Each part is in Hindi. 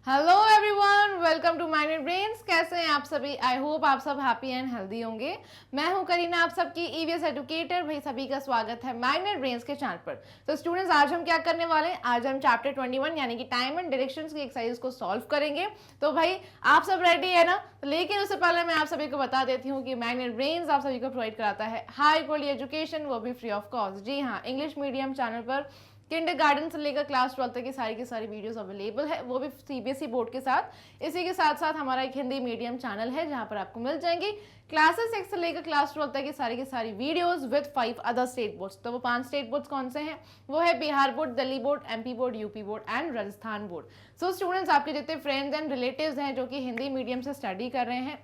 Hello everyone, welcome to mind and brains. कैसे हैं आप सभी? आई होप आप सब हैप्पी एंड हेल्दी होंगे। मैं हूं करीना, आप सबकी ईवीएस एजुकेटर। भाई सभी का स्वागत है माइंड एंड ब्रेन्स के चैनल पर। तो स्टूडेंट्स, आज हम क्या करने वाले हैं? आज हम चैप्टर 21 यानी कि टाइम एंड डायरेक्शंस की एक्सरसाइज को सॉल्व करेंगे। तो भाई आप सब रेडी है ना? लेकिन उससे पहले मैं आप सभी को बता देती हूँ कि माइंड एंड ब्रेन्स आप सभी को प्रोवाइड कराता है हाई क्वालिटी एजुकेशन, वो भी फ्री ऑफ कॉस्ट। जी हाँ, इंग्लिश मीडियम चैनल पर किंडरगार्टन से लेकर क्लास 12 तक की सारी वीडियोस अवेलेबल है, वो भी सीबीएसई बोर्ड के साथ। इसी के साथ साथ हमारा एक हिंदी मीडियम चैनल है जहां पर आपको मिल जाएंगी क्लासेस 6 से लेकर क्लास 12 तक की सारी videos with 5 other state boards. तो वो 5 स्टेट बोर्ड्स कौन से हैं? वो है Bihar board, Delhi board, MP board, UP board and Rajasthan board. So students, आपके जितने फ्रेंड्स एंड रिलेटिव्स हैं जो कि हिंदी मीडियम से स्टडी कर रहे हैं,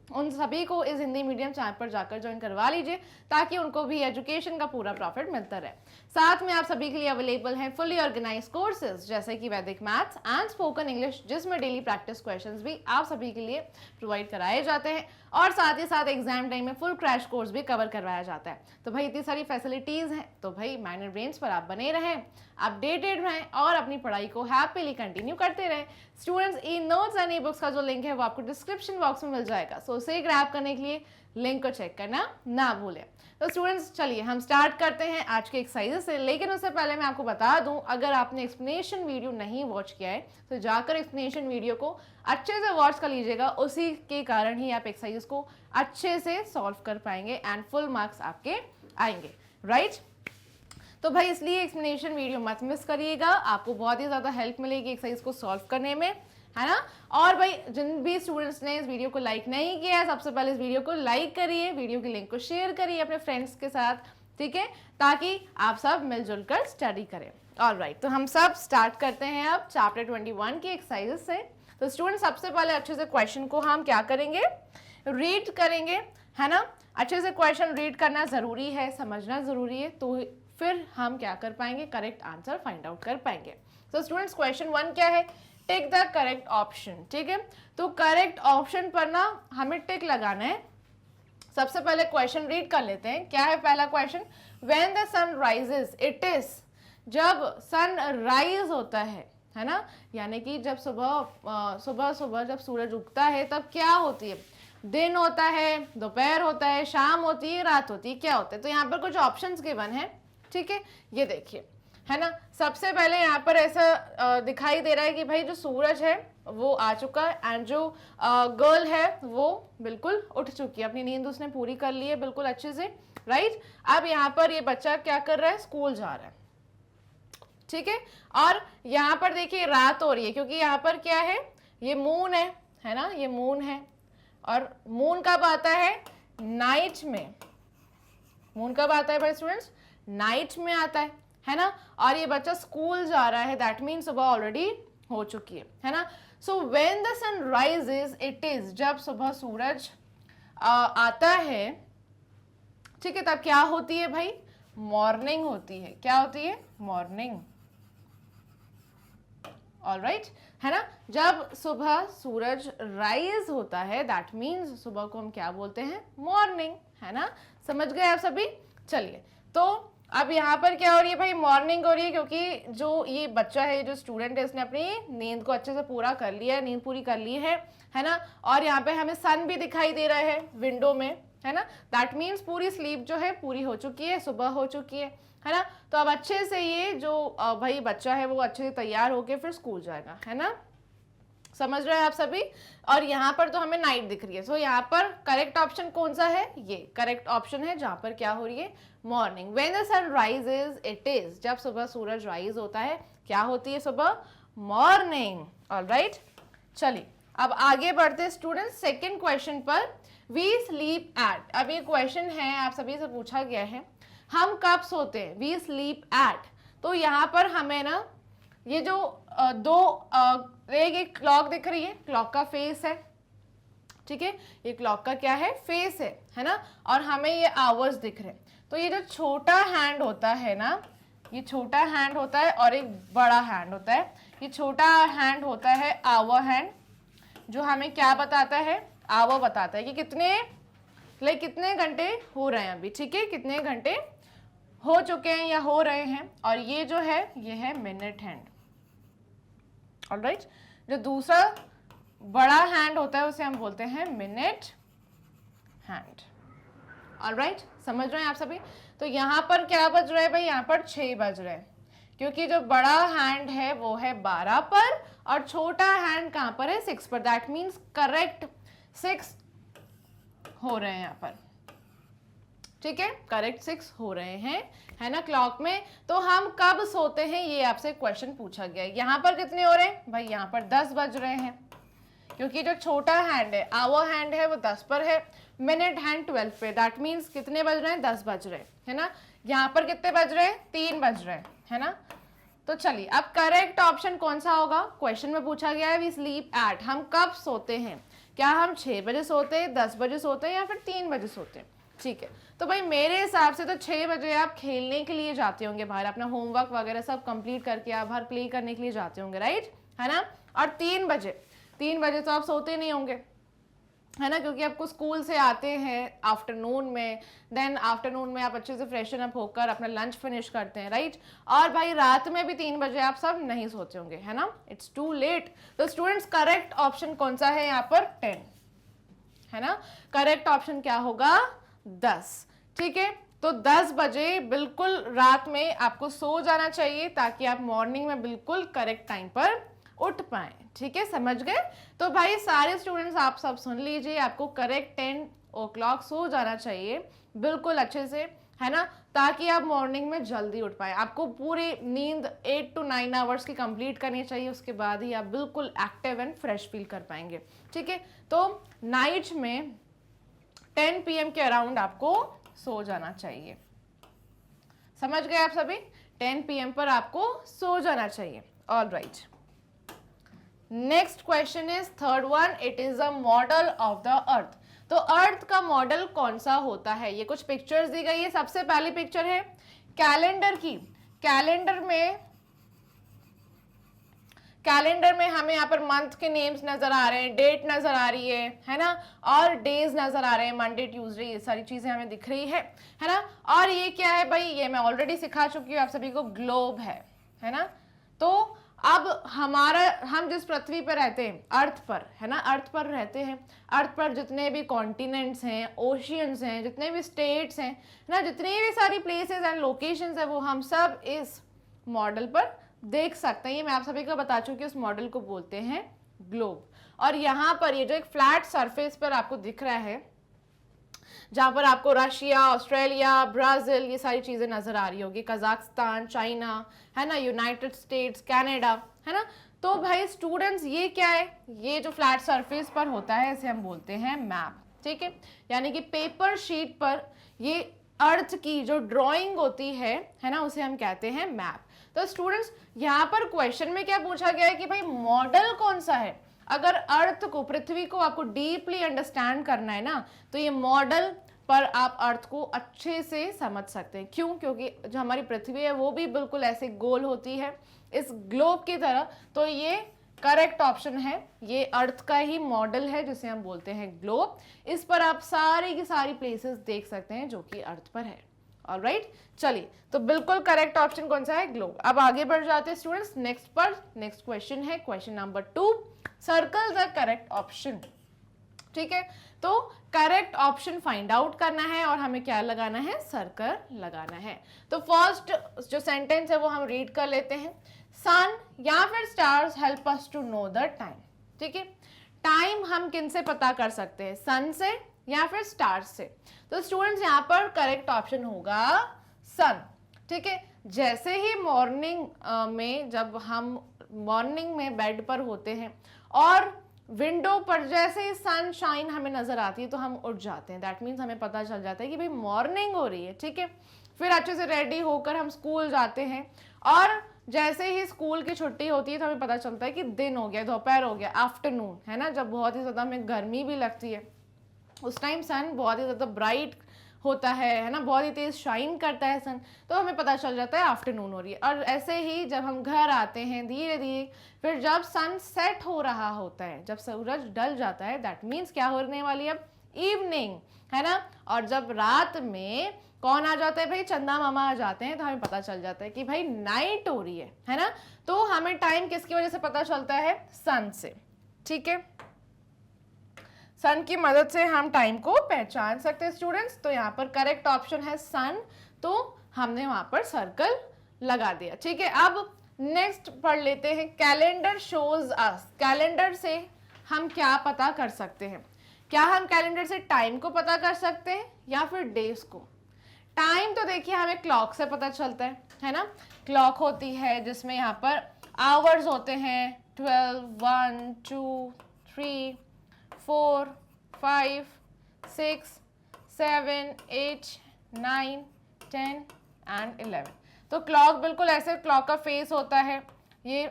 उन सभी को इस हिंदी मीडियम चैनल पर जाकर ज्वाइन करवा लीजिए ताकि उनको भी एजुकेशन का पूरा प्रॉफिट मिलता रहे। साथ में आप सभी के लिए अवेलेबल हैं फुली ऑर्गेनाइज कोर्सेज जैसे कि वैदिक मैथ्स एंड स्पोकन इंग्लिश, जिसमें डेली प्रैक्टिस क्वेश्चंस भी आप सभी के लिए प्रोवाइड कराए जाते हैं और साथ ही साथ एग्जाम टाइम में फुल क्रैश कोर्स भी कवर करवाया जाता है। तो भाई इतनी सारी फैसिलिटीज हैं, तो भाई माइंड एंड ब्रेन्स पर आप बने रहें, अपडेटेड रहें और अपनी पढ़ाई को हैप्पीली कंटिन्यू करते रहें। Students, e notes and e books का जो लिंक है वो आपको डिस्क्रिप्शन बॉक्स में मिल जाएगा। सो उसे ग्रैब करने के लिए लिंक को चेक करना ना भूलें। तो स्टूडेंट्स, चलिए हम स्टार्ट करते हैं आज के एक्सरसाइज से। लेकिन उससे पहले मैं आपको बता दूं, अगर आपने एक्सप्लेनेशन वीडियो नहीं वॉच किया है तो जाकर एक्सप्लेनेशन वीडियो को अच्छे से वॉच कर लीजिएगा। उसी के कारण ही आप एक्सरसाइज को अच्छे से सॉल्व कर पाएंगे एंड फुल मार्क्स आपके आएंगे, राइट? तो भाई इसलिए एक्सप्लेनेशन वीडियो मत मिस करिएगा, आपको बहुत ही ज़्यादा हेल्प मिलेगी एक्सरसाइज को सॉल्व करने में, है ना। और भाई जिन भी स्टूडेंट्स ने इस वीडियो को लाइक नहीं किया है, सबसे पहले इस वीडियो को लाइक करिए, वीडियो की लिंक को शेयर करिए अपने फ्रेंड्स के साथ, ठीक है, ताकि आप सब मिलजुल कर स्टडी करें। ऑलराइट, तो हम सब स्टार्ट करते हैं अब चैप्टर 21 की एक्सरसाइजेस से। तो स्टूडेंट, सबसे पहले अच्छे से क्वेश्चन को हम क्या करेंगे? रीड करेंगे, है ना। अच्छे से क्वेश्चन रीड करना जरूरी है, समझना जरूरी है, तो फिर हम क्या कर पाएंगे? करेक्ट आंसर फाइंड आउट कर पाएंगे। तो स्टूडेंट्स, क्वेश्चन 1 क्या है? टिक द करेक्ट ऑप्शन, ठीक है। तो करेक्ट ऑप्शन पर ना हमें टिक लगाना है। सबसे पहले क्वेश्चन रीड कर लेते हैं। क्या है पहला question? When the sun rises, it is, जब सन राइज होता है ना, यानी कि जब सुबह जब सूरज उगता है तब क्या होती है? दिन होता है, दोपहर होता है, शाम होती है, रात होती है, क्या होता है? तो यहाँ पर कुछ ऑप्शंस गिवन है, ठीक है, ये देखिए, है ना। सबसे पहले यहाँ पर ऐसा दिखाई दे रहा है कि भाई जो सूरज है वो आ चुका है एंड जो गर्ल है वो बिल्कुल उठ चुकी है, अपनी नींद उसने पूरी कर ली है बिल्कुल अच्छे से, राइट। अब यहाँ पर ये बच्चा क्या कर रहा है? स्कूल जा रहा है, ठीक है। और यहाँ पर देखिए रात हो रही है, क्योंकि यहाँ पर क्या है? ये मून है ना, ये मून है। और मून कब आता है? नाइट में। मून कब आता है भाई स्टूडेंट्स? नाइट में आता है ना। और ये बच्चा स्कूल जा रहा है, दैट मीन सुबह ऑलरेडी हो चुकी है ना। So when the sun rises, it is, जब सुबह सूरज आता है, ठीक है, तब क्या होती है भाई? मॉर्निंग होती है। क्या होती है? मॉर्निंग। ऑलराइट, है ना। जब सुबह सूरज राइज होता है दैट मीन्स सुबह को हम क्या बोलते हैं? मॉर्निंग, है ना। समझ गए आप सभी? चलिए, तो अब यहाँ पर क्या हो रही है भाई? मॉर्निंग हो रही है, क्योंकि जो ये बच्चा है, जो स्टूडेंट है, इसने अपनी नींद को अच्छे से पूरा कर लिया है, नींद पूरी कर ली है ना। और यहाँ पे हमें सन भी दिखाई दे रहा है विंडो में, है ना। दैट मीन्स पूरी स्लीप जो है पूरी हो चुकी है, सुबह हो चुकी है ना। तो अब अच्छे से ये जो भाई बच्चा है वो अच्छे से तैयार होके फिर स्कूल जाएगा, है ना। समझ रहे हैं आप सभी? और यहाँ पर तो हमें नाइट दिख रही है। सो यहाँ पर करेक्ट ऑप्शन कौन सा है? ये करेक्ट ऑप्शन है जहां पर क्या हो रही है? Morning. When the sun rises, it is, जब सुबह सूरज राइज होता है, क्या होती है सुबह? मॉर्निंग। ऑलराइट, चलिए अब आगे बढ़ते स्टूडेंट सेकेंड क्वेश्चन पर। वी स्लीप एट, अब ये क्वेश्चन है आप सभी से पूछा गया है, हम कब सोते हैं? We sleep at. तो यहाँ पर हमें ना ये जो एक क्लॉक दिख रही है, क्लॉक का फेस है, ठीक है, ये क्लॉक का क्या है? फेस है ना। और हमें ये आवर्स दिख रहे हैं। तो ये जो छोटा हैंड होता है ना, ये छोटा हैंड होता है और एक बड़ा हैंड होता है। ये छोटा हैंड होता है आवर हैंड, जो हमें क्या बताता है? आवर बताता है कि कितने घंटे हो रहे हैं अभी, ठीक है, कितने घंटे हो चुके हैं या हो रहे हैं। और ये जो है ये है मिनट हैंड। ऑलराइट, जो दूसरा बड़ा हैंड होता है उसे हम बोलते हैं मिनट हैंड। ऑलराइट, समझ रहे हैं आप सभी? तो यहाँ पर क्या बज रहा है भाई? यहाँ पर 6 बज रहे हैं, क्योंकि जो बड़ा हैंड है वो है 12 पर और छोटा हैंड कहाँ पर है? 6 पर। दैट मीन्स करेक्ट 6 हो रहे हैं यहाँ पर, ठीक है, करेक्ट 6 हो रहे हैं, है ना, क्लॉक में। तो हम कब सोते हैं ये आपसे क्वेश्चन पूछा गया है। यहाँ पर कितने हो रहे हैं भाई? यहाँ पर 10 बज रहे हैं, क्योंकि जो छोटा हैंड है, आवर हैंड है, वो 10 पर है, मिनट हैंड 12 पे। दैट मीन्स कितने बज रहे हैं? 10 बज रहे हैं, है ना। यहाँ पर कितने बज रहे हैं? 3 बज रहे हैं, है ना। तो चलिए, अब करेक्ट ऑप्शन कौन सा होगा? क्वेश्चन में पूछा गया है वी स्लीप एट, हम कब सोते हैं? क्या हम 6 बजे सोते हैं, 10 बजे सोते हैं या फिर 3 बजे सोते हैं? ठीक है, तो भाई मेरे हिसाब से तो 6 बजे आप खेलने के लिए जाते होंगे बाहर, अपना होमवर्क वगैरह सब कंप्लीट करके आप बाहर प्ले करने के लिए जाते होंगे, राइट, है ना। और 3 बजे तो आप सोते नहीं होंगे, है ना, क्योंकि आपको स्कूल से आते हैं आफ्टरनून में, देन आफ्टरनून में आप अच्छे से फ्रेशन अप होकर अपना लंच फिनिश करते हैं, राइट। और भाई रात में भी 3 बजे आप सब नहीं सोते होंगे, है ना, इट्स टू लेट। तो स्टूडेंट्स करेक्ट ऑप्शन कौन सा है यहाँ पर? 10, है ना। करेक्ट ऑप्शन क्या होगा? 10, ठीक है। तो 10 बजे बिल्कुल रात में आपको सो जाना चाहिए, ताकि आप मॉर्निंग में बिल्कुल करेक्ट टाइम पर उठ पाए, ठीक है, समझ गए? तो भाई सारे स्टूडेंट्स आप सब सुन लीजिए, आपको करेक्ट 10 o'clock सो जाना चाहिए बिल्कुल अच्छे से, है ना, ताकि आप मॉर्निंग में जल्दी उठ पाए। आपको पूरी नींद 8 to 9 आवर्स की कंप्लीट करनी चाहिए, उसके बाद ही आप बिल्कुल एक्टिव एंड फ्रेश फील कर पाएंगे, ठीक है। तो नाइट में 10 PM के अराउंड आपको सो जाना चाहिए, समझ गए आप सभी? 10 PM पर आपको सो जाना चाहिए। All right, next question is third one, it is a model of the अर्थ। तो अर्थ का मॉडल कौन सा होता है? ये कुछ पिक्चर्स दी गई है। सबसे पहली पिक्चर है कैलेंडर की। कैलेंडर में हमें यहाँ पर मंथ के नेम्स नजर आ रहे हैं, डेट नजर आ रही है ना, और डेज नजर आ रहे हैं, मंडे ट्यूसडे, ये सारी चीजें हमें दिख रही है ना। और ये क्या है भाई? ये मैं ऑलरेडी सिखा चुकी हूँ आप सभी को, ग्लोब है ना। तो अब हम जिस पृथ्वी पर रहते हैं, अर्थ पर, है ना, अर्थ पर रहते हैं, अर्थ पर जितने भी कॉन्टिनेंट्स हैं, ओशियंस हैं, जितने भी स्टेट्स हैं ना, जितनी भी सारी प्लेसेस एंड लोकेशंस हैं, वो हम सब इस मॉडल पर देख सकते हैं। ये मैं आप सभी को बता चुकी हूँ, उस मॉडल को बोलते हैं ग्लोब। और यहाँ पर ये जो एक फ्लैट सरफेस पर आपको दिख रहा है, जहां पर आपको रशिया, ऑस्ट्रेलिया, ब्राजील, ये सारी चीजें नजर आ रही होगी, कजाकिस्तान, चाइना, है ना, यूनाइटेड स्टेट्स, कनाडा, है ना। तो भाई स्टूडेंट्स, ये क्या है? ये जो फ्लैट सरफेस पर होता है इसे हम बोलते हैं मैप, ठीक है। यानी कि पेपर शीट पर ये अर्थ की जो ड्राइंग होती है ना, उसे हम कहते हैं मैप। तो स्टूडेंट्स, यहाँ पर क्वेश्चन में क्या पूछा गया है कि भाई मॉडल कौन सा है? अगर अर्थ को, पृथ्वी को आपको डीपली अंडरस्टैंड करना है ना, तो ये मॉडल पर आप अर्थ को अच्छे से समझ सकते हैं। क्यों? क्योंकि जो हमारी पृथ्वी है वो भी बिल्कुल ऐसे गोल होती है इस ग्लोब की तरह। तो ये करेक्ट ऑप्शन है, ये अर्थ का ही मॉडल है जिसे हम बोलते हैं ग्लोब। इस पर आप सारी की सारी प्लेसेस देख सकते हैं जो कि अर्थ पर है। ऑलराइट, चलिए, तो बिल्कुल करेक्ट ऑप्शन कौन सा है? ग्लोब। अब आगे बढ़ जाते हैं स्टूडेंट्स नेक्स्ट पर। नेक्स्ट क्वेश्चन है question number 2, circle the correct option, ठीक है। तो करेक्ट ऑप्शन फाइंड आउट करना है और हमें क्या लगाना है? सर्कल लगाना है। तो फर्स्ट जो सेंटेंस है वो हम रीड कर लेते हैं। सन या फिर stars help us to know the time, ठीक है। टाइम हम किन से पता कर सकते हैं? सन से या फिर स्टार्स से। तो स्टूडेंट्स, यहाँ पर करेक्ट ऑप्शन होगा सन, ठीक है। जैसे ही मॉर्निंग में, जब हम मॉर्निंग में बेड पर होते हैं और विंडो पर जैसे ही सनशाइन हमें नजर आती है तो हम उठ जाते हैं। दैट मीन्स हमें पता चल जाता है कि भाई मॉर्निंग हो रही है, ठीक है। फिर अच्छे से रेडी होकर हम स्कूल जाते हैं और जैसे ही स्कूल की छुट्टी होती है तो हमें पता चलता है कि दिन हो गया, दोपहर हो गया, आफ्टरनून, है ना, जब बहुत ही ज़्यादा हमें गर्मी भी लगती है। उस टाइम सन बहुत ही ज़्यादा ब्राइट होता है ना, बहुत ही तेज शाइन करता है सन, तो हमें पता चल जाता है आफ्टरनून हो रही है। और ऐसे ही जब हम घर आते हैं धीरे धीरे, फिर जब सन सेट हो रहा होता है, जब सूरज ढल जाता है, दैट मीन्स क्या होने वाली है? अब इवनिंग, है ना। और जब रात में कौन आ जाता है भाई, चंदा मामा आ जाते हैं, तो हमें पता चल जाता है कि भाई नाइट हो रही है ना। तो हमें टाइम किसकी वजह से पता चलता है, सन से, ठीक है। सन की मदद से हम टाइम को पहचान सकते हैं स्टूडेंट्स। तो यहाँ पर करेक्ट ऑप्शन है सन, तो हमने वहां पर सर्कल लगा दिया, ठीक है। अब नेक्स्ट पढ़ लेते हैं, कैलेंडर शोज अस। कैलेंडर से हम क्या पता कर सकते हैं, क्या हम कैलेंडर से टाइम को पता कर सकते हैं या फिर डेज को। टाइम तो देखिए हमें क्लॉक से पता चलता है ना। क्लॉक होती है जिसमें यहाँ पर आवर्स होते हैं 12, 1, 2, 3, 4, 5, 6, 7, 8, 9, 10 एंड 11। तो क्लॉक बिल्कुल ऐसे क्लॉक का फेस होता है, ये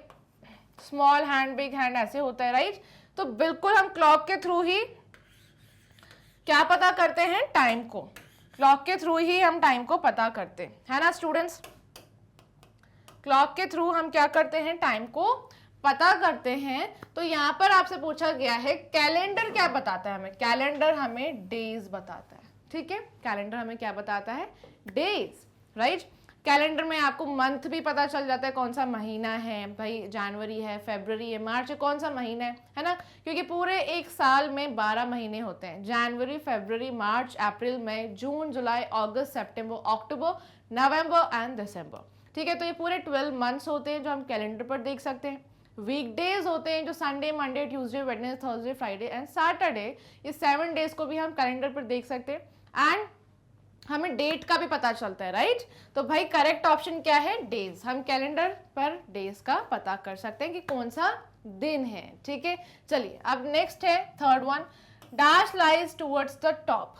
स्मॉल हैंड बिग हैंड ऐसे होता है, राइट। तो बिल्कुल हम क्लॉक के थ्रू ही क्या पता करते हैं, टाइम को। क्लॉक के थ्रू ही हम टाइम को पता करते हैं, है ना स्टूडेंट्स। क्लॉक के थ्रू हम क्या करते हैं, टाइम को पता करते हैं। तो यहाँ पर आपसे पूछा गया है कैलेंडर क्या बताता है हमें, कैलेंडर हमें डेज बताता है, ठीक है। कैलेंडर हमें क्या बताता है, डेज, राइट। कैलेंडर में आपको मंथ भी पता चल जाता है, कौन सा महीना है भाई, जनवरी है, फरवरी है, मार्च है, कौन सा महीना है ना। क्योंकि पूरे एक साल में 12 महीने होते हैं, जनवरी, फरवरी, मार्च, अप्रैल, मई, जून, जुलाई, अगस्त, सितंबर, अक्टूबर, नवंबर एंड दिसंबर, ठीक है। तो ये पूरे 12 मंथ्स होते हैं जो हम कैलेंडर पर देख सकते हैं। वीकडेज होते हैं जो Sunday, Monday, Tuesday, Wednesday, Thursday, Friday and Saturday, ये 7 डेज को भी हम कैलेंडर पर देख सकते हैं। एंड हमें डेट का भी पता चलता है, राइट। तो भाई करेक्ट ऑप्शन क्या है, डेज। हम कैलेंडर पर डेज का पता कर सकते हैं कि कौन सा दिन है, ठीक है। चलिए अब नेक्स्ट है third one, dash lies towards the top.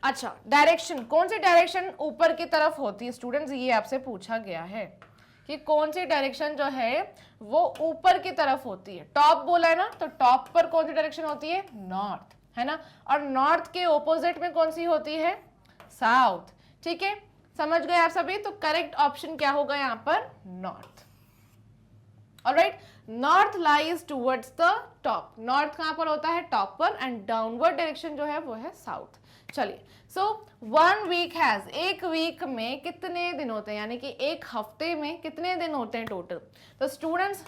अच्छा, डायरेक्शन, कौन सी डायरेक्शन ऊपर की तरफ होती है स्टूडेंट्स, ये आपसे पूछा गया है कि कौन सी डायरेक्शन जो है वो ऊपर की तरफ होती है। टॉप बोला है ना, तो टॉप पर कौन सी डायरेक्शन होती है, नॉर्थ, है ना। और नॉर्थ के ऑपोजिट में कौन सी होती है, साउथ, ठीक है। समझ गए आप सभी। तो करेक्ट ऑप्शन क्या होगा यहाँ पर, north. Alright, north lies towards the top. North कहां पर होता है, टॉप पर, एंड डाउनवर्ड डायरेक्शन जो है वो है साउथ। चलिए, सो 1 वीक हैज, एक वीक में कितने दिन होते हैं, यानी कि एक हफ्ते में कितने दिन होते हैं टोटल। तो स्टूडेंट्स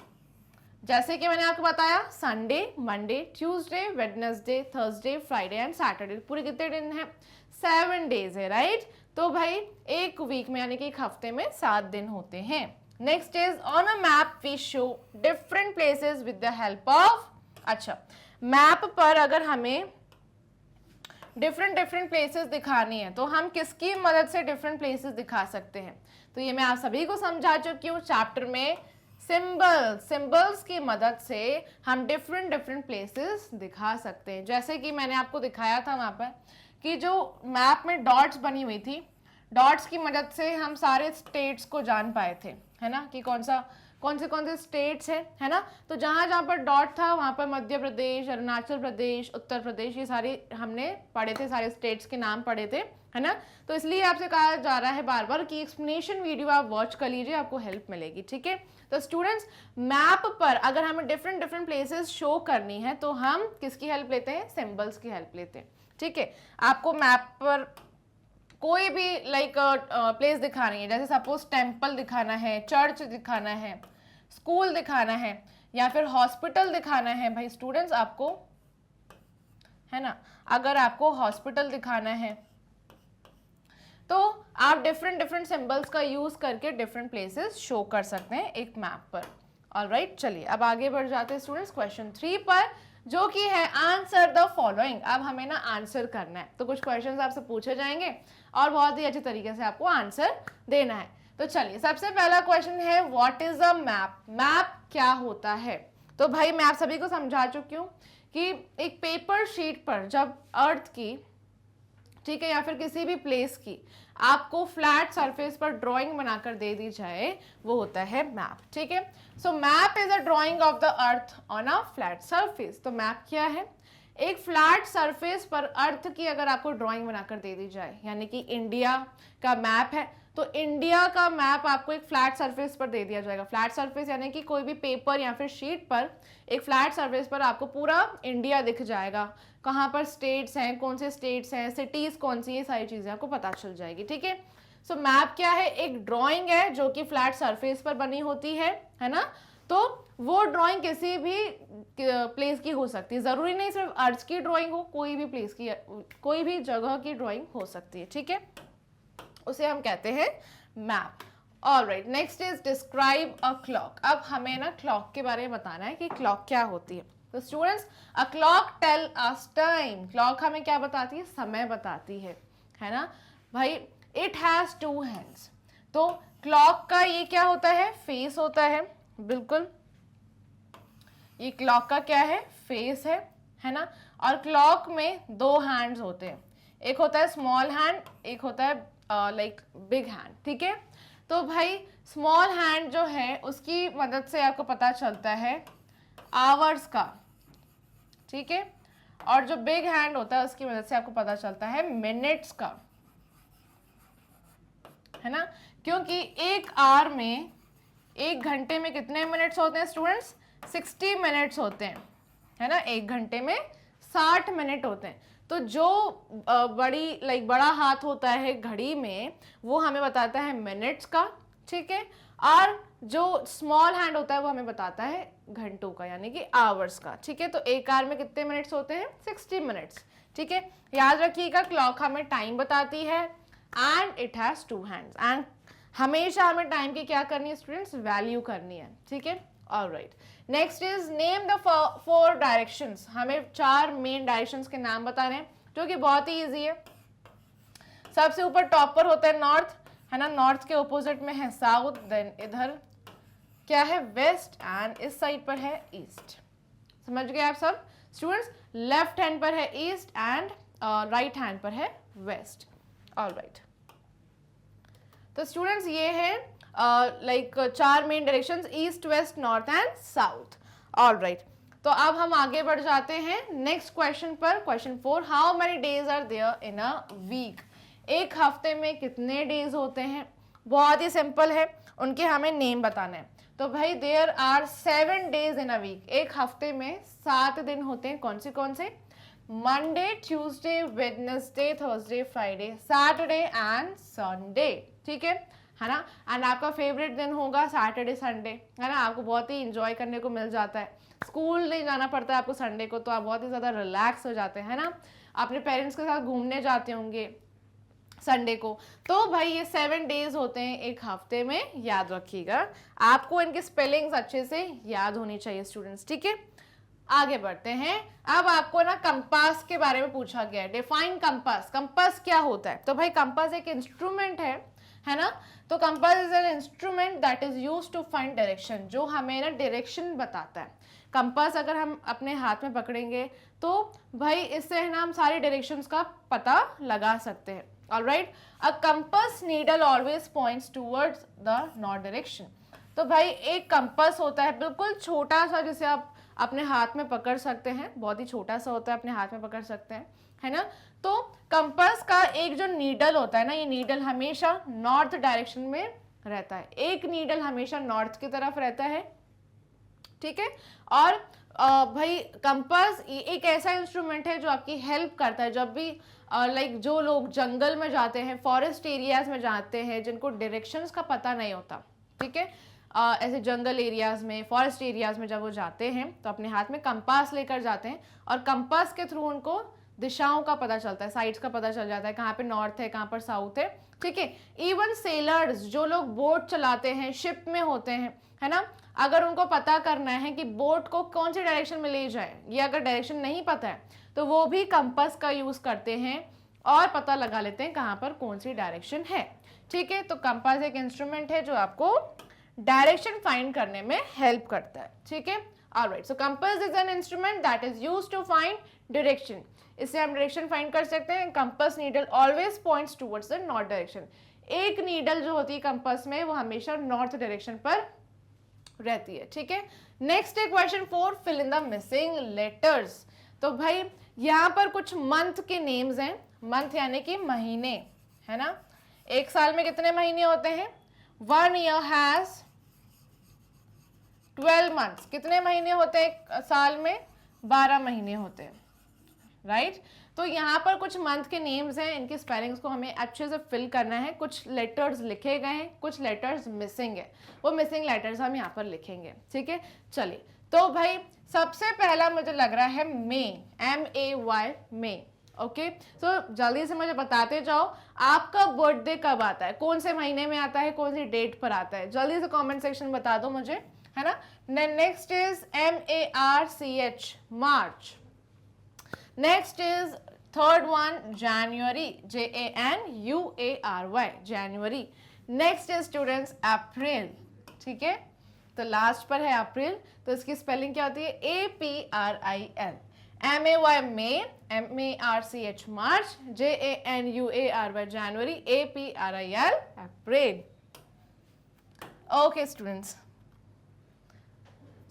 जैसे कि मैंने आपको बताया, Sunday, Monday, Tuesday, Wednesday, Thursday, Friday and Saturday, पूरे कितने दिन हैं, 7 डेज है, राइट। तो भाई एक वीक में यानी कि एक हफ्ते में 7 दिन होते हैं। Next is on a map we show different places with the help of. अच्छा, मैप पर अगर हमें डिफरेंट प्लेसेस दिखानी है तो हम किसकी मदद से डिफरेंट प्लेसेस दिखा सकते हैं। तो ये मैं आप सभी को समझा चुकी हूँ चैप्टर में, सिंबल्स की मदद से हम डिफरेंट प्लेसेस दिखा सकते हैं। जैसे कि मैंने आपको दिखाया था वहां पर कि जो मैप में डॉट्स बनी हुई थी, डॉट्स की मदद से हम सारे स्टेट्स को जान पाए थे, है ना, कि कौन से स्टेट्स हैं, है ना। तो जहां जहां पर डॉट था वहां पर मध्य प्रदेश, अरुणाचल प्रदेश, उत्तर प्रदेश, ये सारे हमने पढ़े थे, सारे स्टेट्स के नाम पढ़े थे, है ना। तो इसलिए आपसे कहा जा रहा है बार बार कि एक्सप्लेनेशन वीडियो आप वॉच कर लीजिए, आपको हेल्प मिलेगी, ठीक है। तो स्टूडेंट्स, मैप पर अगर हमें डिफरेंट प्लेसेस शो करनी है तो हम किसकी हेल्प लेते हैं, सिंबल्स की हेल्प लेते हैं, ठीक है। आपको मैप पर कोई भी प्लेस दिखानी है, जैसे सपोज टेम्पल दिखाना है, चर्च दिखाना है, स्कूल दिखाना है, या फिर हॉस्पिटल दिखाना है, भाई स्टूडेंट्स आपको, है ना, अगर आपको हॉस्पिटल दिखाना है तो आप डिफरेंट सिंबल्स का यूज करके डिफरेंट प्लेसेस शो कर सकते हैं एक मैप पर। ऑलराइट, चलिए अब आगे बढ़ जाते हैं स्टूडेंट्स क्वेश्चन 3 पर, जो कि है आंसर द फॉलोइंग। अब हमें ना आंसर करना है, तो कुछ क्वेश्चंस आपसे पूछे जाएंगे और बहुत ही अच्छे तरीके से आपको आंसर देना है। तो चलिए, सबसे पहला क्वेश्चन है what is a map. Map क्या होता है। तो भाई मैं आप सभी को समझा चुकी हूँ कि एक पेपर शीट पर जब अर्थ की, ठीक है, या फिर किसी भी प्लेस की आपको फ्लैट सरफेस पर ड्राइंग बनाकर दे दी जाए, वो होता है मैप, ठीक है। So map is a drawing of the earth on a flat surface. तो मैप क्या है, एक फ्लैट सरफेस पर अर्थ की अगर आपको ड्राइंग बनाकर दे दी जाए, यानी कि इंडिया का मैप है, तो इंडिया का मैप आपको एक फ्लैट सरफेस पर दे दिया जाएगा। फ्लैट सरफेस यानी कि कोई भी पेपर या फिर शीट पर एक फ्लैट सरफेस पर आपको पूरा इंडिया दिख जाएगा, कहाँ पर स्टेट्स हैं, कौन से स्टेट्स हैं, सिटीज कौन सी, ये सारी चीजें आपको पता चल जाएगी, ठीक है। सो मैप क्या है, एक ड्राइंग है जो कि फ्लैट सरफेस पर बनी होती है ना। तो वो ड्राइंग किसी भी प्लेस की हो सकती है, जरूरी नहीं सिर्फ अर्थ की ड्राइंग हो, कोई भी प्लेस की, कोई भी जगह की ड्राइंग हो सकती है, ठीक है। उसे हम कहते हैं map. Alright, next is describe a clock. अब हमें ना क्लॉक के बारे में बताना है कि क्लॉक क्या होती है। तो students, a clock tell us time. Clock हमें क्या बताती है, समय बताती है ना भाई। It has 2 hands. तो क्लॉक का ये क्या होता है, फेस होता है, बिल्कुल ये क्लॉक का क्या है, फेस है ना। और क्लॉक में 2 हैंड्स होते हैं, एक होता है स्मॉल हैंड, एक होता है लाइक बिग हैंड, ठीक है। तो भाई स्मॉल हैंड जो है उसकी मदद से आपको पता चलता है आवर्स का, ठीक है। और जो बिग हैंड होता है उसकी मदद से आपको पता चलता है मिनट्स का, है ना। क्योंकि एक आवर में, 1 घंटे में कितने मिनट्स होते हैं स्टूडेंट्स, 60 मिनट्स होते हैं, है ना। 1 घंटे में 60 मिनट होते हैं। तो जो बड़ा हाथ होता है घड़ी में, वो हमें बताता है मिनट्स का, ठीक है। और जो स्मॉल हैंड होता है वो हमें बताता है घंटों का, यानी कि आवर्स का, ठीक है। तो एक आवर में कितने मिनट्स होते हैं, 60 मिनट्स, ठीक है। याद रखिएगा, क्लॉक हमें टाइम बताती है and it has 2 hands. And हमेशा हमें टाइम की क्या करनी है स्टूडेंट्स, वैल्यू करनी है, ठीक है। Alright, next is name the 4 directions. हमें 4 मेन डायरेक्शंस के नाम बता रहे हैं, जो कि बहुत ही इजी है। सबसे ऊपर टॉप पर होता है नॉर्थ, है ना। नॉर्थ के ऑपोजिट में है साउथ, देन इधर क्या है, वेस्ट, एंड इस साइड पर है ईस्ट। समझ गए आप सब स्टूडेंट्स। लेफ्ट हैंड पर है ईस्ट एंड राइट हैंड पर है वेस्ट। ऑलराइट, तो स्टूडेंट्स ये है like 4 main directions, east, west, north and south. Alright, तो अब हम आगे बढ़ जाते हैं नेक्स्ट क्वेश्चन पर। Question 4, how many days are there in a week. एक हफ्ते में कितने डेज होते हैं। बहुत ही सिंपल है, उनके हमें नेम बताने हैं। तो भाई there are 7 days in a week. एक हफ्ते में 7 दिन होते हैं। कौन से, Monday, Tuesday, Wednesday, Thursday, Friday, Saturday and Sunday, ठीक है ना। एंड आपका फेवरेट दिन होगा सैटरडे संडे, है ना। आपको बहुत ही इंजॉय करने को मिल जाता है, स्कूल नहीं जाना पड़ता है आपको संडे को, तो आप बहुत ही ज़्यादा रिलैक्स हो जाते हैं, है ना। अपने पेरेंट्स के साथ घूमने जाते होंगे संडे को। तो भाई ये 7 डेज होते हैं एक हफ्ते में, याद रखिएगा। आपको इनके स्पेलिंग्स अच्छे से याद होनी चाहिए स्टूडेंट्स, ठीक है। आगे बढ़ते हैं। अब आपको ना कंपास के बारे में पूछा गया है, डिफाइन कंपास। कंपास क्या होता है। तो भाई कंपास एक इंस्ट्रूमेंट है ना। तो compass is an instrument that is used to find direction, जो हमें ना डायरेक्शन बताता है। कंपास अगर हम अपने हाथ में पकड़ेंगे तो भाई इससे है ना हम सारी डायरेक्शंस का पता लगा सकते हैं। Alright, a compass needle always points towards the north direction. तो भाई एक कंपास होता है बिल्कुल छोटा सा, जिसे आप अपने हाथ में पकड़ सकते हैं, बहुत ही छोटा सा होता है, अपने हाथ में पकड़ सकते हैं, है ना। तो कंपास का एक जो नीडल होता है ना, ये नीडल हमेशा नॉर्थ डायरेक्शन में रहता है। एक नीडल हमेशा नॉर्थ की तरफ रहता है, ठीक है। और भाई कंपास एक ऐसा इंस्ट्रूमेंट है जो आपकी हेल्प करता है जब भी लाइक जो लोग जंगल में जाते हैं, फॉरेस्ट एरियाज में जाते हैं, जिनको डायरेक्शंस का पता नहीं होता, ठीक है। ऐसे जंगल एरियाज में, फॉरेस्ट एरियाज में जब वो जाते हैं तो अपने हाथ में कंपास लेकर जाते हैं, और कंपास के थ्रू उनको दिशाओं का पता चलता है, साइड्स का पता चल जाता है, कहाँ पे नॉर्थ है, कहाँ पर साउथ है, ठीक है। इवन सेलर्स, जो लोग बोट चलाते हैं, शिप में होते हैं, है ना, अगर उनको पता करना है कि बोट को कौन सी डायरेक्शन में ले जाए, ये अगर डायरेक्शन नहीं पता है तो वो भी कंपास का यूज करते हैं और पता लगा लेते हैं कहाँ पर कौन सी डायरेक्शन है, ठीक है। तो कंपास एक इंस्ट्रूमेंट है जो आपको डायरेक्शन फाइंड करने में हेल्प करता है, ठीक है। Alright, so compass is an instrument that is used to find direction. इससे हम डायरेक्शन फाइंड कर सकते हैं। Compass needle always points towards the north direction. एक नीडल जो होती है कंपास में वो हमेशा नॉर्थ डायरेक्शन पर रहती है, ठीक है। नेक्स्ट है question 4, fill in the missing letters. तो भाई यहाँ पर कुछ मंथ के नेम्स हैं, मंथ यानी कि महीने, है ना। एक साल में कितने महीने होते हैं? 1 year has 12 months. कितने महीने होते हैं एक साल में? 12 महीने होते हैं, राइट? तो यहाँ पर कुछ मंथ के नेम्स हैं, इनकी स्पेलिंग्स को हमें अच्छे से फिल करना है। कुछ लेटर्स लिखे गए हैं, कुछ लेटर्स मिसिंग है, वो मिसिंग लेटर्स हम यहाँ पर लिखेंगे, ठीक है? चलिए, तो भाई सबसे पहला मुझे लग रहा है मे, MAY, मे। ओके, तो जल्दी से मुझे बताते जाओ आपका बर्थडे कब आता है, कौन से महीने में आता है, कौन सी डेट पर आता है, जल्दी से कमेंट सेक्शन बता दो मुझे, है ना? Next is MARCH, March. Next is third one January, JANUARY, जनवरी। नेक्स्ट इज स्टूडेंट्स अप्रैल, ठीक है? तो लास्ट पर है अप्रैल, तो इसकी स्पेलिंग क्या होती है? APRIL। MAY मे, MARCH मार्च, JANUARY जनवरी, APRIL अप्रैल। ओके स्टूडेंट्स,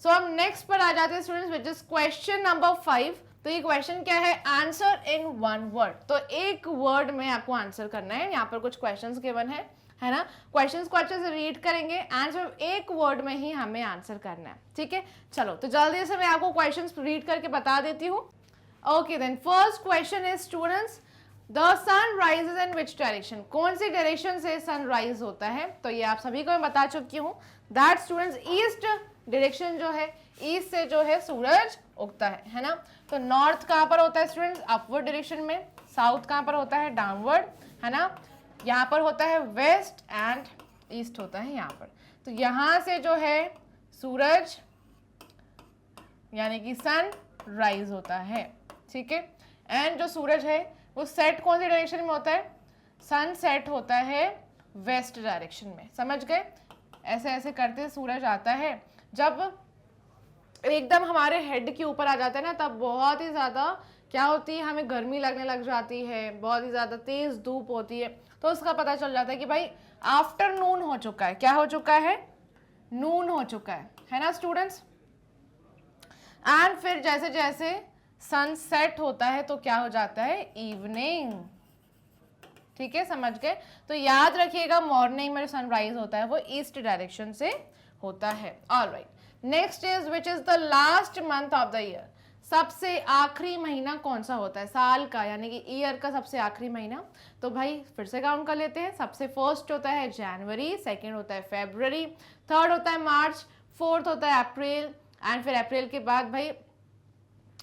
सो हम नेक्स्ट पर आ जाते हैं students, which is question number 5। तो ये क्वेश्चन क्या है? Answer in 1 word. तो एक वर्ड में आपको आंसर करना है। यहाँ पर कुछ क्वेश्चंस गिवन है ना? क्वेश्चंस को अच्छे से रीड करेंगे, आंसर एक वर्ड में ही हमें आंसर करना है, ठीक है? चलो, तो जल्दी से मैं आपको क्वेश्चंस रीड करके बता देती हूँ। Okay then, first question is students, the sun rises in which direction? कौन सी डायरेक्शन से सनराइज होता है? तो ये आप सभी को मैं बता चुकी हूँ, दैट स्टूडेंट्स ईस्ट डायरेक्शन जो है, ईस्ट से जो है सूरज उगता है ना? तो नॉर्थ कहाँ पर होता है स्टूडेंट्स? अपवर्ड डायरेक्शन में। साउथ कहाँ पर होता है? डाउनवर्ड, है ना? यहाँ पर होता है वेस्ट, एंड ईस्ट होता है यहाँ पर। तो यहाँ से जो है सूरज यानी कि सन राइज होता है, ठीक है? एंड जो सूरज है वो सेट कौन सी डायरेक्शन में होता है? सन सेट होता है वेस्ट डायरेक्शन में, समझ गए? ऐसे ऐसे करते सूरज आता है, जब एकदम हमारे हेड के ऊपर आ जाता है ना, तब बहुत ही ज़्यादा क्या होती है, हमें गर्मी लगने लग जाती है, बहुत ही ज़्यादा तेज़ धूप होती है। तो उसका पता चल जाता है कि भाई आफ्टरनून हो चुका है। क्या हो चुका है? नून हो चुका है ना स्टूडेंट्स? एंड फिर जैसे जैसे सनसेट होता है तो क्या हो जाता है? इवनिंग, ठीक है? समझ गए? तो याद रखिएगा, मॉर्निंग में सनराइज होता है वो ईस्ट डायरेक्शन से होता है। Alright, next is which is the last month of the year? सबसे आखिरी महीना कौन सा होता है साल का, यानी कि ईयर का सबसे आखिरी महीना? तो भाई फिर से काउंट कर लेते हैं। सबसे फर्स्ट होता है जनवरी, सेकंड होता है फरवरी, थर्ड होता है मार्च, फोर्थ होता है अप्रैल, एंड फिर अप्रैल के बाद भाई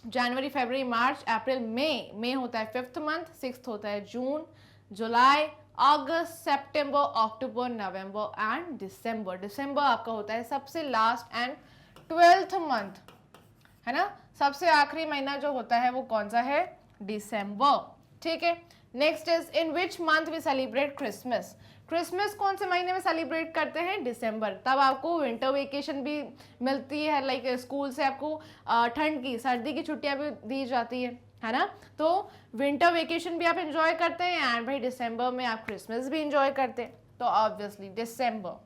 जनवरी, फरवरी, मार्च, अप्रैल, मई होता है फिफ्थ मंथ, सिक्स्थ होता है जून, जुलाई, अगस्त, सितंबर, अक्टूबर, नवंबर एंड दिसंबर। दिसंबर आपका होता है सबसे लास्ट एंड 12th मंथ, है ना? सबसे आखिरी महीना जो होता है वो कौन सा है? दिसंबर, ठीक है? Next is in which month we celebrate Christmas? Christmas कौन से महीने में सेलिब्रेट करते हैं? दिसंबर। तब आपको विंटर वेकेशन भी मिलती है, लाइक स्कूल से आपको ठंड की, सर्दी की छुट्टियां भी दी जाती है ना? तो विंटर वेकेशन भी आप एंजॉय करते हैं, एंड भाई दिसंबर में आप क्रिसमस भी एंजॉय करते हैं। तो ऑब्वियसली दिसंबर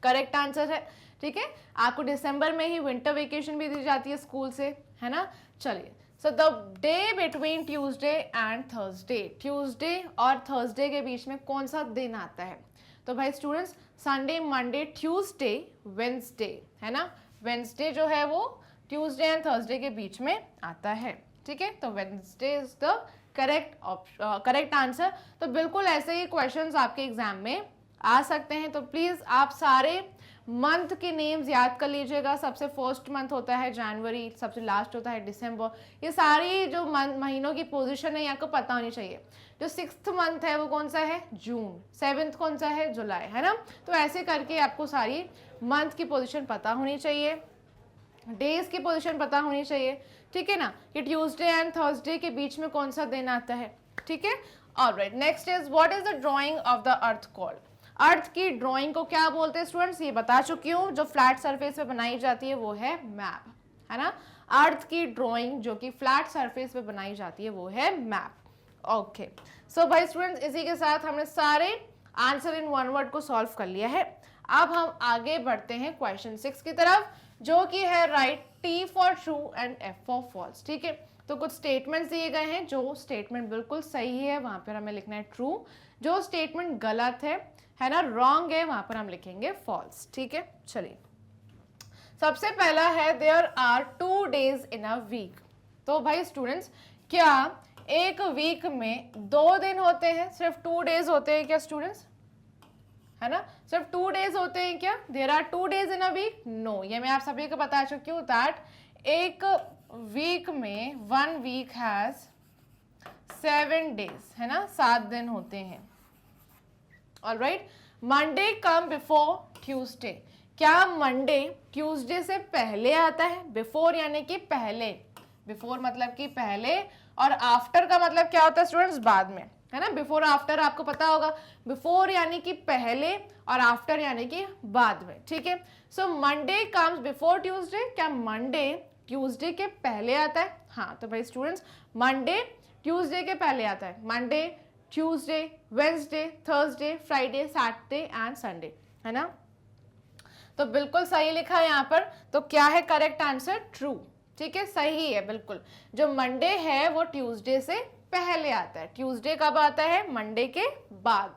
करेक्ट आंसर है, ठीक है? आपको दिसंबर में ही विंटर वेकेशन भी दी जाती है स्कूल से, है ना? चलिए, so the day between Tuesday and Thursday, Tuesday और थर्सडे के बीच में कौन सा दिन आता है? तो भाई students, Sunday, Monday, Tuesday, Wednesday, है ना? वेंसडे जो है वो ट्यूसडे एंड थर्सडे के बीच में आता है, ठीक है? तो Wednesday is the correct answer. तो बिल्कुल ऐसे ही क्वेश्चंस आपके एग्जाम में आ सकते हैं। तो प्लीज आप सारे मंथ के नेम्स याद कर लीजिएगा। सबसे फर्स्ट मंथ होता है जनवरी, सबसे लास्ट होता है दिसंबर। ये सारी जो महीनों की पोजीशन है ये आपको पता होनी चाहिए। जो 6th मंथ है वो कौन सा है? जून। 7th कौन सा है? जुलाई, है ना? तो ऐसे करके आपको सारी मंथ की पोजीशन पता होनी चाहिए, डेज की पोजीशन पता होनी चाहिए, ठीक है ना? कि ट्यूसडे एंड थर्सडे के बीच में कौन सा दिन आता है, ठीक है? Alright, next is what is the drawing of the earth called? Earth की ड्राइंग को क्या बोलते हैं स्टूडेंट्स? ये बता चुकी हूँ। जो फ्लैट सरफेस पे बनाई जाती है वो है मैप, है ना? अर्थ की ड्राइंग जो कि फ्लैट सरफेस पे बनाई जाती है वो है मैप। ओके, सो भाई स्टूडेंट्स, इसी के साथ हमने सारे आंसर इन 1 वर्ड को सॉल्व कर लिया है। अब हम आगे बढ़ते हैं क्वेश्चन 6 की तरफ, जो कि है right, T for true and F for false. ठीक है, तो कुछ स्टेटमेंट्स दिए गए हैं, जो स्टेटमेंट बिल्कुल सही है वहां पर हमें लिखना है ट्रू, जो स्टेटमेंट गलत है ना, रॉन्ग है, वहां पर हम लिखेंगे फॉल्स। ठीक है, चलिए सबसे पहला है there are 2 days in a week. तो भाई स्टूडेंट्स, क्या एक वीक में 2 दिन होते हैं? सिर्फ 2 days होते हैं क्या स्टूडेंट्स? है ना, सिर्फ 2 days होते हैं क्या? There are 2 days in a week? No, ये मैं आप सभी को बता चुकी हूँ दैट एक वीक में 1 week हैज 7 days, है ना, 7 दिन होते हैं। Alright, Monday come before Tuesday. क्या मंडे ट्यूसडे से पहले आता है? बिफोर यानी कि पहले, बिफोर मतलब कि पहले, और आफ्टर का मतलब क्या होता है स्टूडेंट्स? बाद में, है ना। बिफोर आफ्टर आपको पता होगा, बिफोर यानी कि पहले और आफ्टर यानी कि बाद में। ठीक है, so Monday comes before Tuesday. क्या मंडे ट्यूसडे के पहले आता है? हाँ, तो भाई स्टूडेंट्स, मंडे ट्यूसडे के पहले आता है। Monday, Tuesday, Wednesday, Thursday, Friday, Saturday and Sunday, है ना। तो बिल्कुल सही लिखा है यहाँ पर। तो क्या है करेक्ट आंसर? ट्रू। ठीक है, सही है बिल्कुल। जो मंडे है वो ट्यूसडे से पहले आता है। ट्यूसडे कब आता है? मंडे के बाद,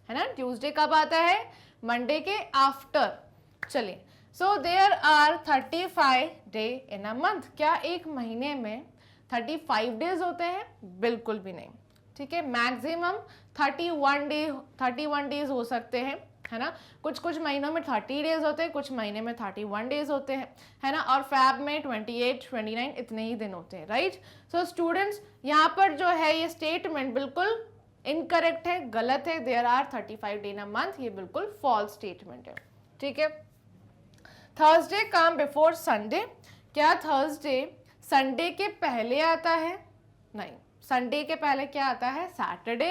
है ना। ट्यूसडे कब आता है? मंडे के आफ्टर। चलिए, so there are 35 day in a month. क्या एक महीने में 35 डेज होते हैं? बिल्कुल भी नहीं। ठीक है, मैक्सिमम 31 डेज हो सकते हैं, है ना। कुछ कुछ महीनों में 30 डेज होते हैं, कुछ महीने में 31 डेज होते हैं, है ना। और फैब में 28, 29 इतने ही दिन होते हैं, राइट। सो स्टूडेंट्स, यहाँ पर जो है ये स्टेटमेंट बिल्कुल इनकरेक्ट है, गलत है। There are 35 day in a month, ये बिल्कुल फॉल्स स्टेटमेंट है। ठीक है, थर्सडे कम बिफोर संडे। क्या थर्सडे संडे के पहले आता है? नहीं, संडे के पहले क्या आता है? सैटरडे,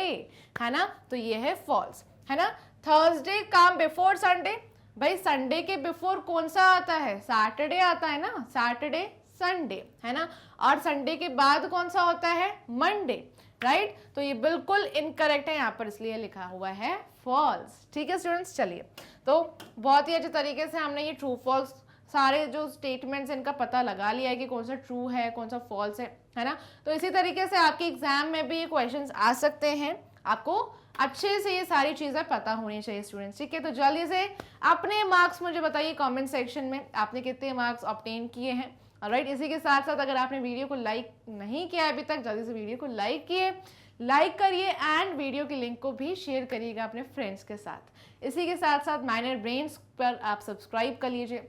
है ना। तो ये है फॉल्स, है ना। Thursday come before Sunday. भाई संडे के बिफोर कौन सा आता है? सैटरडे आता है ना, सैटरडे संडे, है ना। और संडे के बाद कौन सा होता है? Monday, right. तो ये बिल्कुल इनकरेक्ट है यहाँ पर, इसलिए लिखा हुआ है फॉल्स। ठीक है स्टूडेंट्स, चलिए तो बहुत ही अच्छे तरीके से हमने ये ट्रू फॉल्स सारे जो स्टेटमेंट्स इनका पता लगा लिया है कि कौन सा ट्रू है, कौन सा फॉल्स है ना। तो इसी तरीके से आपके एग्जाम में भी ये क्वेश्चंस आ सकते हैं। आपको अच्छे से ये सारी चीज़ें पता होनी चाहिए स्टूडेंट्स। ठीक है, तो जल्दी से अपने मार्क्स मुझे बताइए कमेंट सेक्शन में, आपने कितने मार्क्स ऑब्टेन किए हैं। ऑलराइट, इसी के साथ साथ अगर आपने वीडियो को लाइक नहीं किया अभी तक, जल्दी से वीडियो को लाइक करिए एंड वीडियो की लिंक को भी शेयर करिएगा अपने फ्रेंड्स के साथ। इसी के साथ साथ माइनर ब्रेन्स पर आप सब्सक्राइब कर लीजिए,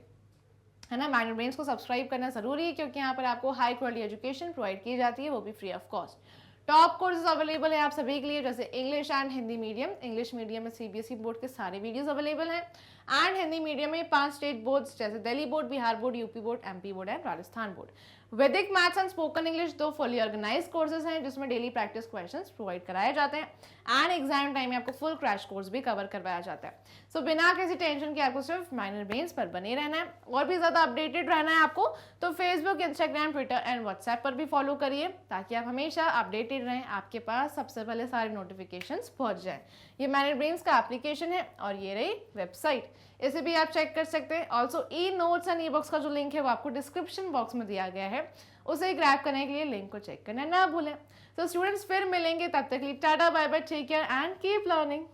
है ना। माइनर ब्रेन्स को सब्सक्राइब करना जरूरी है, क्योंकि यहाँ पर आपको हाई क्वालिटी एजुकेशन प्रोवाइड की जाती है, वो भी free of cost. Top courses available है आप सभी के लिए, जैसे English and Hindi medium. English medium में सीबीएसई बोर्ड के सारे वीडियोस अवेलेबल हैं, एंड हिंदी मीडियम में 5 स्टेट बोर्ड्स जैसे Delhi board, Bihar board, UP board, MP board and Rajasthan board. Vedic maths and spoken English 2 fully organise courses हैं, जिसमें डेली प्रैक्टिस क्वेश्चंस प्रोवाइड कराए जाते हैं, एंड एग्जाम टाइम में आपको फुल क्रैश कोर्स भी कवर करवाया जाता है। सो बिना किसी टेंशन के आपको सिर्फ माइनर ब्रेन्स पर बने रहना है। और भी ज़्यादा अपडेटेड रहना है आपको, तो Facebook, Instagram, Twitter and WhatsApp पर भी फॉलो करिए, ताकि आप हमेशा अपडेटेड रहें, आपके पास सबसे पहले सारे नोटिफिकेशंस पहुंच जाएं। ये माइनर ब्रेन्स का एप्लीकेशन है और ये रही वेबसाइट, इसे भी आप चेक कर सकते हैं। Also e notes and e books का जो लिंक है वो आपको डिस्क्रिप्शन बॉक्स में दिया गया है, उसे ग्रैब करने के लिए लिंक को चेक करना ना भूलें। तो स्टूडेंट्स फिर मिलेंगे, तब तक के लिए tata bye bye, take care and keep learning.